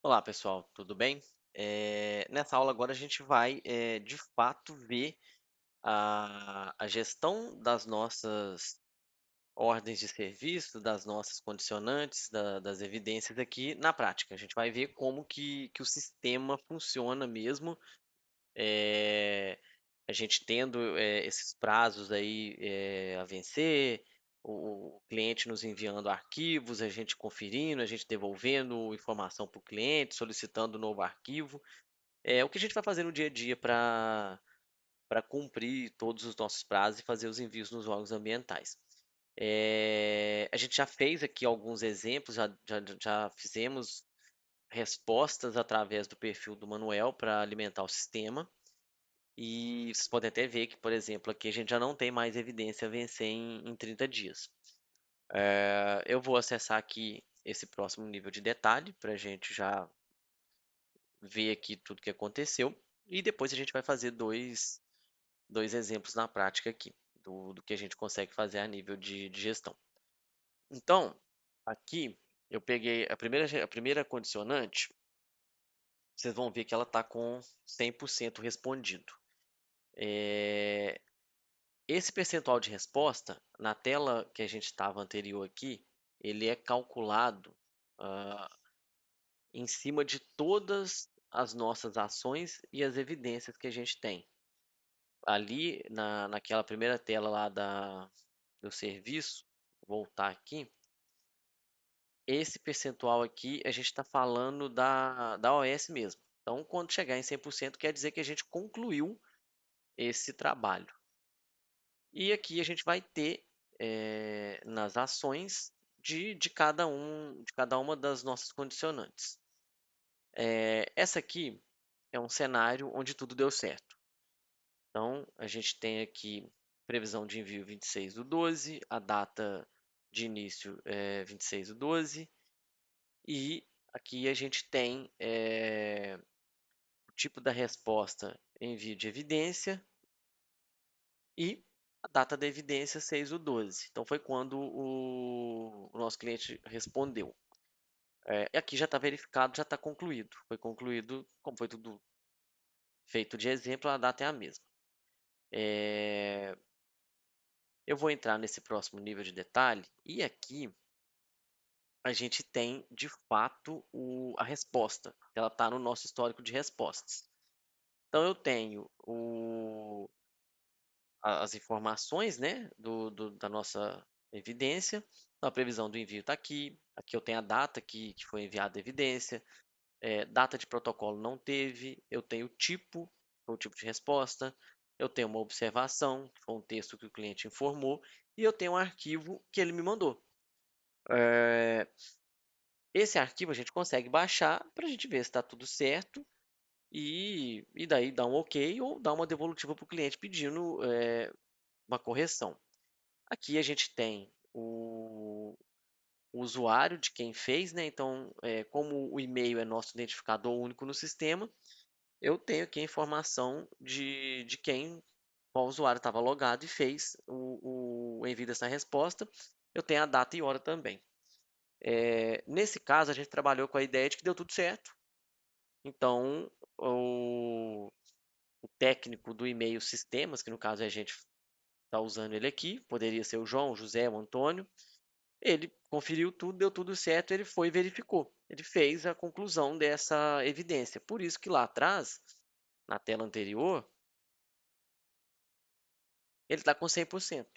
Olá, pessoal, tudo bem? Nessa aula agora a gente vai, de fato, ver a gestão das nossas ordens de serviço, das nossas condicionantes, das evidências aqui na prática. A gente vai ver como que o sistema funciona mesmo, eh, a gente tendo, esses prazos aí, a vencer, o cliente nos enviando arquivos, a gente conferindo, a gente devolvendo informação para o cliente, solicitando novo arquivo. O que a gente vai fazer no dia a dia para cumprir todos os nossos prazos e fazer os envios nos órgãos ambientais. A gente já fez aqui alguns exemplos, já fizemos respostas através do perfil do Manuel para alimentar o sistema. E vocês podem até ver que, por exemplo, aqui a gente já não tem mais evidência a vencer em 30 dias. Eu vou acessar aqui esse próximo nível de detalhe para a gente já ver aqui tudo que aconteceu. E depois a gente vai fazer dois exemplos na prática aqui, do que a gente consegue fazer a nível de gestão. Então, aqui eu peguei a primeira condicionante, vocês vão ver que ela está com 100% respondido. Eh, Esse percentual de resposta, na tela que a gente estava anterior aqui, ele é calculado ah, em cima de todas as nossas ações e as evidências que a gente tem. Ali naquela primeira tela lá do serviço, voltar aqui, esse percentual aqui a gente está falando da OS mesmo. Então, quando chegar em 100%, quer dizer que a gente concluiu esse trabalho. E aqui a gente vai ter nas ações de cada uma das nossas condicionantes. Essa aqui é um cenário onde tudo deu certo. Então, a gente tem aqui previsão de envio 26/12, a data de início é 26/12, e aqui a gente tem o tipo da resposta envio de evidência e a data da evidência 6/12. Então, foi quando o nosso cliente respondeu. E aqui já está verificado, já está concluído. Foi concluído, como foi tudo feito de exemplo, a data é a mesma. Eh, eu vou entrar nesse próximo nível de detalhe e aqui a gente tem de fato a resposta. Ela está no nosso histórico de respostas. Então eu tenho as informações, né, da nossa evidência. Então, a previsão do envio está aqui. Aqui eu tenho a data que foi enviada a evidência. Data de protocolo não teve. Eu tenho o tipo, que foi o tipo de resposta. Eu tenho uma observação, que foi um texto que o cliente informou. E eu tenho um arquivo que ele me mandou. Eh, Esse arquivo a gente consegue baixar para a gente ver se está tudo certo e daí dar um ok ou dar uma devolutiva para o cliente pedindo uma correção. Aqui a gente tem o usuário de quem fez, né? Então, como o e-mail é nosso identificador único no sistema, eu tenho aqui a informação de qual usuário estava logado e fez o envio dessa resposta. Eu tenho a data e hora também. Nesse caso, a gente trabalhou com a ideia de que deu tudo certo. Então, o técnico do e-mail sistemas, que no caso a gente está usando ele aqui, poderia ser o João, o José, o Antônio, ele conferiu tudo, deu tudo certo, ele foi e verificou. Ele fez a conclusão dessa evidência. Por isso que lá atrás, na tela anterior, ele está com 100%.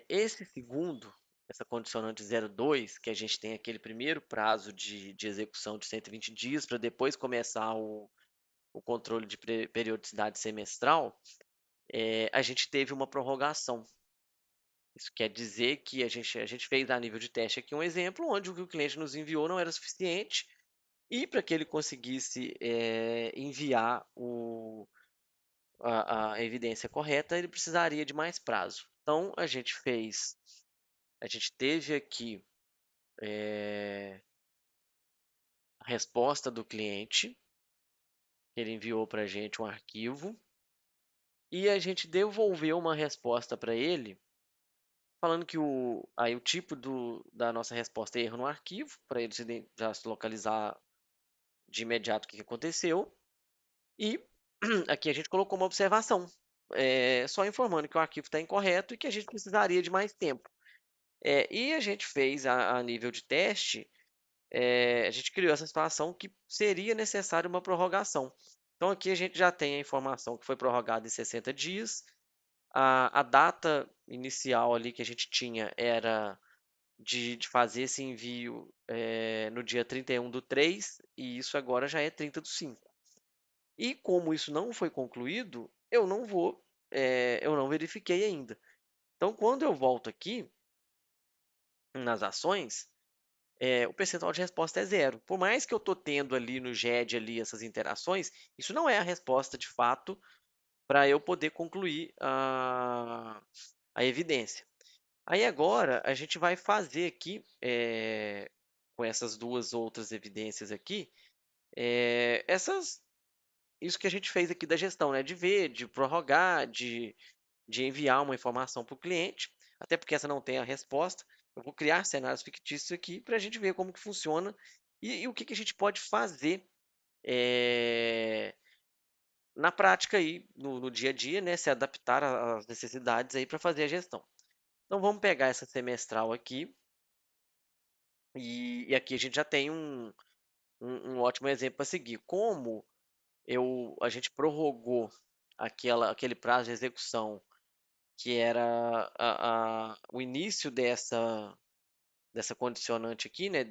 Esse segundo, essa condicionante 0,2, que a gente tem aquele primeiro prazo de execução de 120 dias para depois começar o controle de periodicidade semestral, a gente teve uma prorrogação. Isso quer dizer que a gente fez a nível de teste aqui um exemplo onde o que o cliente nos enviou não era suficiente e para que ele conseguisse enviar a evidência correta, ele precisaria de mais prazo. Então, a gente teve aqui a resposta do cliente, que ele enviou para a gente um arquivo, e a gente devolveu uma resposta para ele falando que o tipo da nossa resposta é erro no arquivo, para ele já se localizar de imediato o que que aconteceu e aqui a gente colocou uma observação, só informando que o arquivo está incorreto e que a gente precisaria de mais tempo. E a gente fez a nível de teste, a gente criou essa situação que seria necessário uma prorrogação. Então aqui a gente já tem a informação que foi prorrogada em 60 dias, a data inicial ali que a gente tinha era de fazer esse envio, no dia 31/3 e isso agora já é 30/5. E como isso não foi concluído, eu não verifiquei ainda. Então quando eu volto aqui, nas ações, o percentual de resposta é zero. Por mais que eu estou tendo ali no GED ali essas interações, isso não é a resposta de fato para eu poder concluir a evidência. Aí agora a gente vai fazer aqui, com essas duas outras evidências aqui, isso que a gente fez aqui da gestão, né? De ver, de prorrogar, de enviar uma informação para o cliente, até porque essa não tem a resposta. Eu vou criar cenários fictícios aqui para a gente ver como que funciona e o que, que a gente pode fazer eh, na prática aí, no dia a dia, né? Se adaptar às necessidades aí para fazer a gestão. Então vamos pegar essa semestral aqui e aqui a gente já tem um ótimo exemplo para seguir. Como a gente prorrogou aquele prazo de execução que era o início dessa condicionante aqui, né,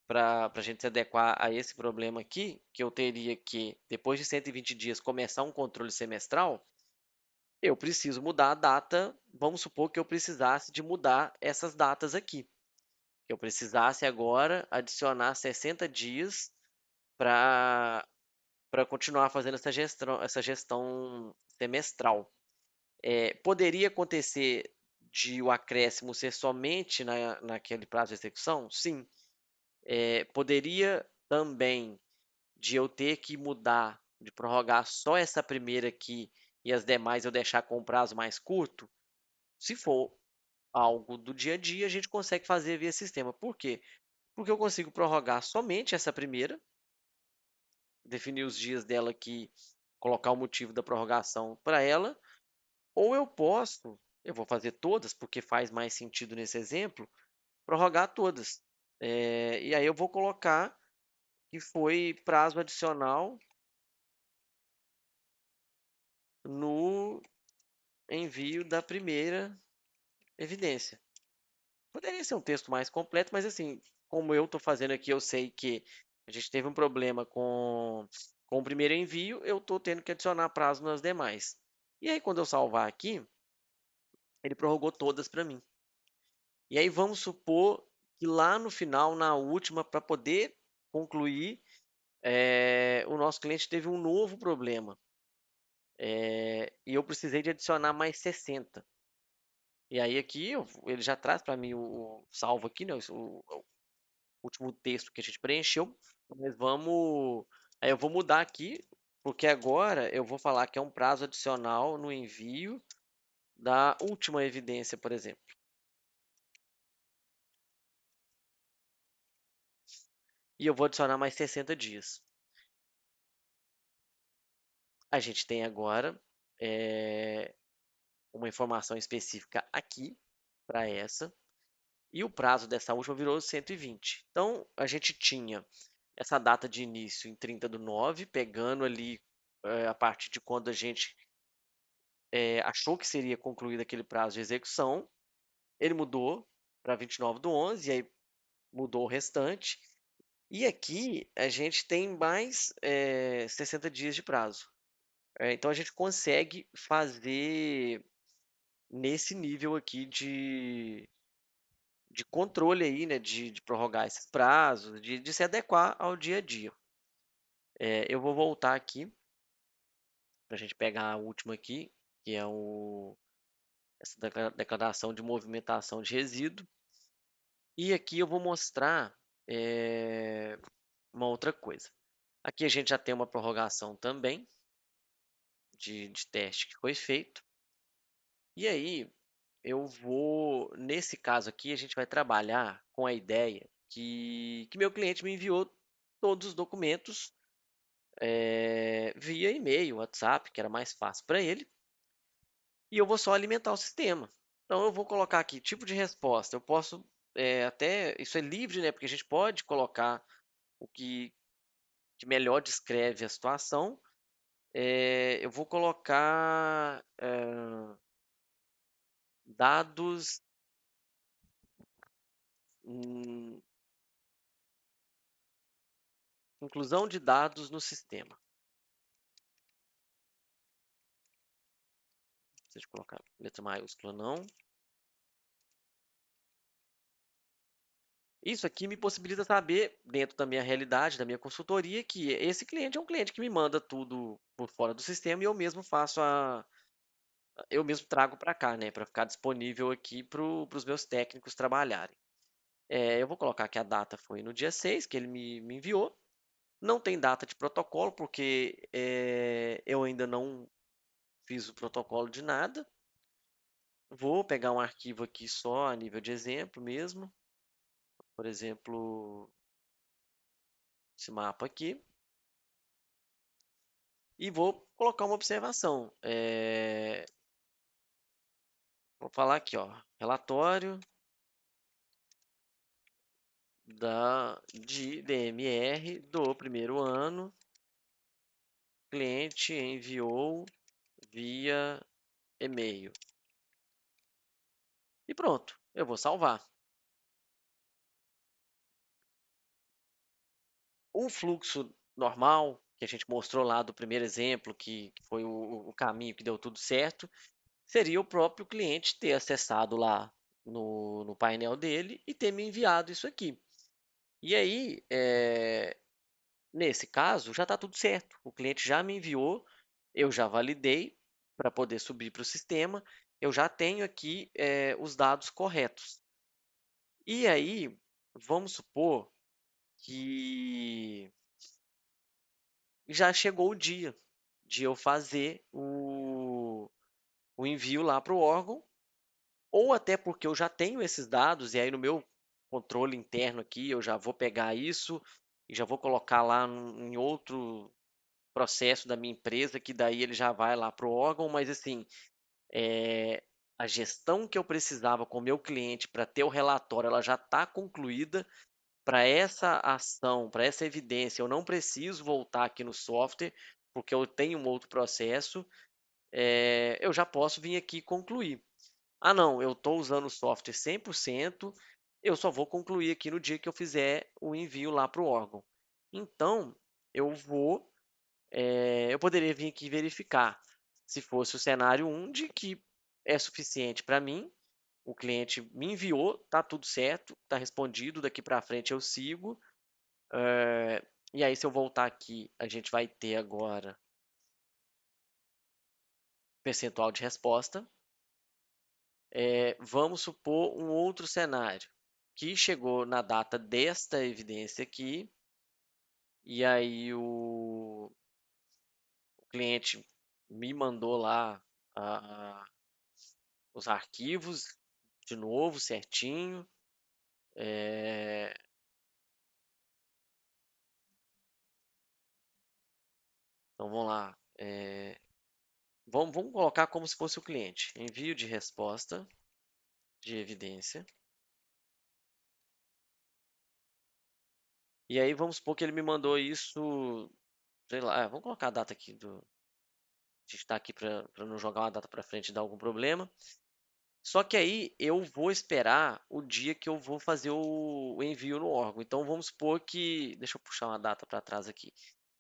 para a gente se adequar a esse problema aqui, que eu teria que, depois de 120 dias, começar um controle semestral, eu preciso mudar a data. Vamos supor que eu precisasse de mudar essas datas aqui. Que eu precisasse agora adicionar 60 dias para continuar fazendo essa gestão semestral. Poderia acontecer de o acréscimo ser somente naquele prazo de execução? Sim. Poderia também de eu ter que mudar, de prorrogar só essa primeira aqui e as demais eu deixar com um prazo mais curto? Se for algo do dia a dia, a gente consegue fazer via sistema. Por quê? Porque eu consigo prorrogar somente essa primeira, definir os dias dela aqui, colocar o motivo da prorrogação para ela, ou eu vou fazer todas, porque faz mais sentido nesse exemplo, prorrogar todas. E aí eu vou colocar que foi prazo adicional no envio da primeira evidência. Poderia ser um texto mais completo, mas assim, como eu estou fazendo aqui, eu sei que a gente teve um problema com o primeiro envio, eu estou tendo que adicionar prazo nas demais. E aí, quando eu salvar aqui, ele prorrogou todas para mim. E aí, vamos supor que lá no final, na última, para poder concluir, o nosso cliente teve um novo problema. E eu precisei de adicionar mais 60. E aí aqui ele já traz para mim o salvo aqui, né, o último texto que a gente preencheu, mas aí eu vou mudar aqui, porque agora eu vou falar que é um prazo adicional no envio da última evidência, por exemplo. E eu vou adicionar mais 60 dias. A gente tem agora uma informação específica aqui para essa, e o prazo dessa última virou 120. Então, a gente tinha essa data de início em 30/9, pegando ali a partir de quando a gente achou que seria concluído aquele prazo de execução. Ele mudou para 29/11, e aí mudou o restante. E aqui a gente tem mais 60 dias de prazo. Então a gente consegue fazer nesse nível aqui de controle aí, né, de prorrogar esses prazos, de se adequar ao dia a dia. Eu vou voltar aqui para a gente pegar a última aqui, que é essa declaração de movimentação de resíduo. E aqui eu vou mostrar uma outra coisa. Aqui a gente já tem uma prorrogação também de teste que foi feito. E aí nesse caso aqui, a gente vai trabalhar com a ideia que meu cliente me enviou todos os documentos via e-mail, WhatsApp, que era mais fácil para ele, e eu vou só alimentar o sistema. Então eu vou colocar aqui tipo de resposta. Eu posso até isso é livre, né? Porque a gente pode colocar o que melhor descreve a situação. Eu vou colocar dados, hum, inclusão de dados no sistema. Deixa eu colocar letra maiúscula não. Isso aqui me possibilita saber, dentro da minha realidade, da minha consultoria, que esse cliente é um cliente que me manda tudo por fora do sistema e eu mesmo eu mesmo trago para cá, né, para ficar disponível aqui para os meus técnicos trabalharem. Eu vou colocar que a data foi no dia 6 que ele me enviou. Não tem data de protocolo, porque eu ainda não fiz o protocolo de nada. Vou pegar um arquivo aqui só a nível de exemplo mesmo. Por exemplo, esse mapa aqui. E vou colocar uma observação. Vou falar aqui, ó, relatório de DMR do primeiro ano, cliente enviou via e-mail. E pronto, eu vou salvar. O fluxo normal, que a gente mostrou lá do primeiro exemplo, que foi o caminho que deu tudo certo, seria o próprio cliente ter acessado lá no painel dele e ter me enviado isso aqui. E aí, nesse caso, já está tudo certo. O cliente já me enviou, eu já validei para poder subir para o sistema, eu já tenho aqui os dados corretos. E aí, vamos supor que já chegou o dia de eu fazer o envio lá para o órgão, ou até porque eu já tenho esses dados, e aí no meu controle interno aqui eu já vou pegar isso e já vou colocar lá em outro processo da minha empresa, que daí ele já vai lá para o órgão, mas assim, eh, a gestão que eu precisava com o meu cliente para ter o relatório, ela já está concluída. Para essa ação, para essa evidência, eu não preciso voltar aqui no software, porque eu tenho um outro processo, eu já posso vir aqui e concluir. Ah, não, eu estou usando o software 100%, eu só vou concluir aqui no dia que eu fizer o envio lá para o órgão. Então, eu vou eu poderia vir aqui verificar se fosse o cenário 1 de que é suficiente para mim, o cliente me enviou, tá tudo certo, tá respondido, daqui para frente eu sigo. E aí, se eu voltar aqui, a gente vai ter agora percentual de resposta. Vamos supor um outro cenário, que chegou na data desta evidência aqui, e aí o cliente me mandou lá a, os arquivos de novo, certinho. É, então vamos lá. Vamos colocar como se fosse o cliente. Envio de resposta de evidência. E aí vamos supor que ele me mandou isso, sei lá, vamos colocar a data aqui a gente está aqui para não jogar uma data para frente e dar algum problema. Só que aí eu vou esperar o dia que eu vou fazer o envio no órgão. Então vamos supor que, deixa eu puxar uma data para trás aqui.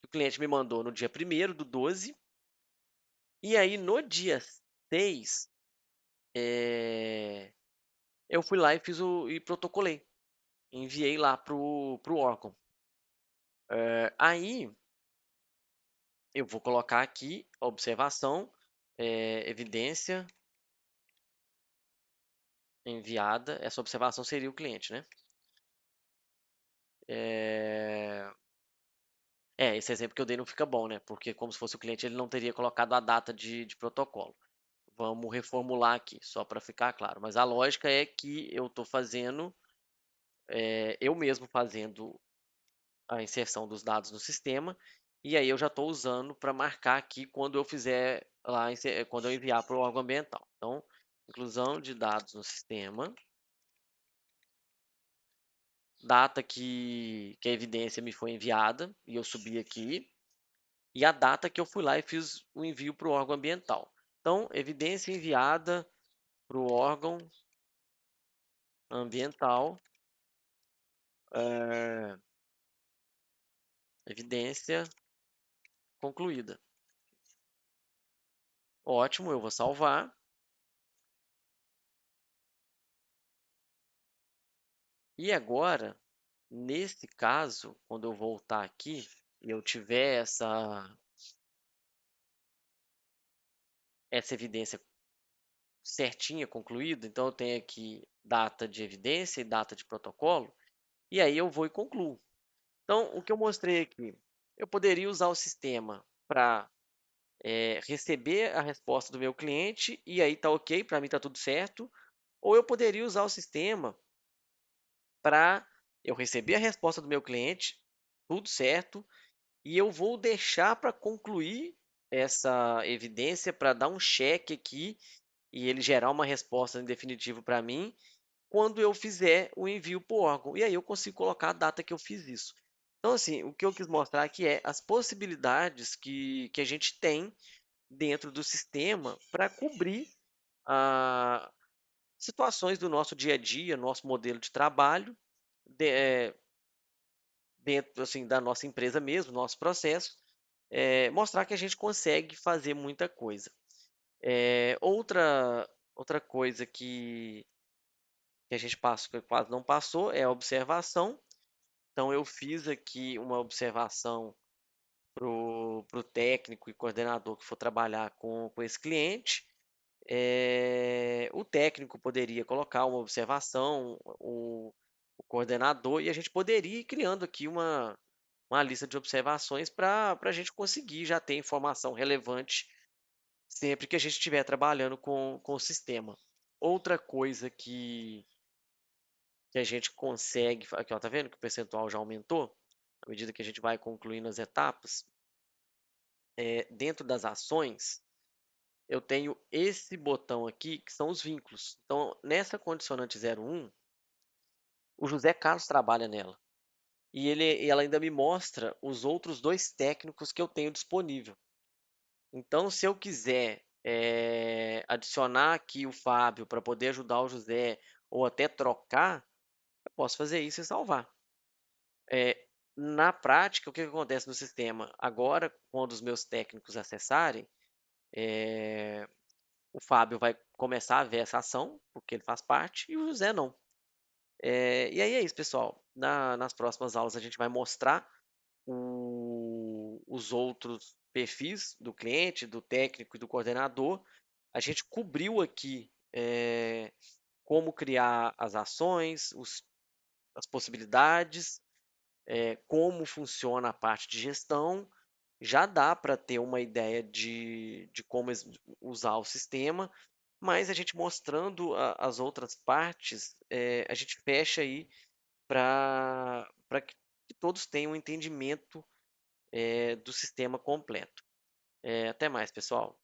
O cliente me mandou no dia 1º do 12, e aí no dia 6, eu fui lá e e protocolei. Enviei lá pro órgão. Aí eu vou colocar aqui observação, evidência enviada. Essa observação seria o cliente, né? É, esse exemplo que eu dei não fica bom, né? Porque como se fosse o cliente, ele não teria colocado a data de protocolo. Vamos reformular aqui, só para ficar claro. Mas a lógica é que eu estou fazendo, eu mesmo fazendo a inserção dos dados no sistema, e aí eu já estou usando para marcar aqui quando eu fizer lá, quando eu enviar para o órgão ambiental. Então, inclusão de dados no sistema, data que a evidência me foi enviada, e eu subi aqui, e a data que eu fui lá e fiz o envio para o órgão ambiental. Então, evidência enviada para o órgão ambiental, é, evidência concluída. Ótimo, eu vou salvar. E agora, nesse caso, quando eu voltar aqui e eu tiver essa evidência certinha, concluída, então eu tenho aqui data de evidência e data de protocolo, e aí eu vou e concluo. Então, o que eu mostrei aqui, eu poderia usar o sistema para receber a resposta do meu cliente e aí tá ok, para mim tá tudo certo, ou eu poderia usar o sistema para eu receber a resposta do meu cliente, tudo certo, e eu vou deixar para concluir essa evidência para dar um cheque aqui e ele gerar uma resposta em definitivo para mim quando eu fizer o envio para o órgão. E aí eu consigo colocar a data que eu fiz isso. Então, assim, o que eu quis mostrar aqui é as possibilidades que a gente tem dentro do sistema para cobrir ah, situações do nosso dia a dia, nosso modelo de trabalho, dentro assim, da nossa empresa mesmo, nosso processo, mostrar que a gente consegue fazer muita coisa. Outra coisa que a gente passou, que quase não passou, é a observação. Então, eu fiz aqui uma observação para o técnico e coordenador que for trabalhar com esse cliente. O técnico poderia colocar uma observação, o coordenador, e a gente poderia ir criando aqui uma lista de observações para a gente conseguir já ter informação relevante sempre que a gente estiver trabalhando com o sistema. Outra coisa que a gente consegue, aqui ó, tá vendo que o percentual já aumentou? À medida que a gente vai concluindo as etapas, dentro das ações, eu tenho esse botão aqui, que são os vínculos. Então, nessa condicionante 01, o José Carlos trabalha nela. E ela ainda me mostra os outros dois técnicos que eu tenho disponível. Então, se eu quiser adicionar aqui o Fábio para poder ajudar o José, ou até trocar, eu posso fazer isso e salvar. Eh, Na prática, o que que acontece no sistema? Agora, quando os meus técnicos acessarem, o Fábio vai começar a ver essa ação, porque ele faz parte, e o José não. E aí é isso, pessoal. Nas próximas aulas a gente vai mostrar os outros perfis do cliente, do técnico e do coordenador. A gente cobriu aqui como criar as ações, as possibilidades, como funciona a parte de gestão. Já dá para ter uma ideia de como usar o sistema, mas a gente mostrando as outras partes, a gente fecha aí para que todos tenham um entendimento do sistema completo. Até mais, pessoal.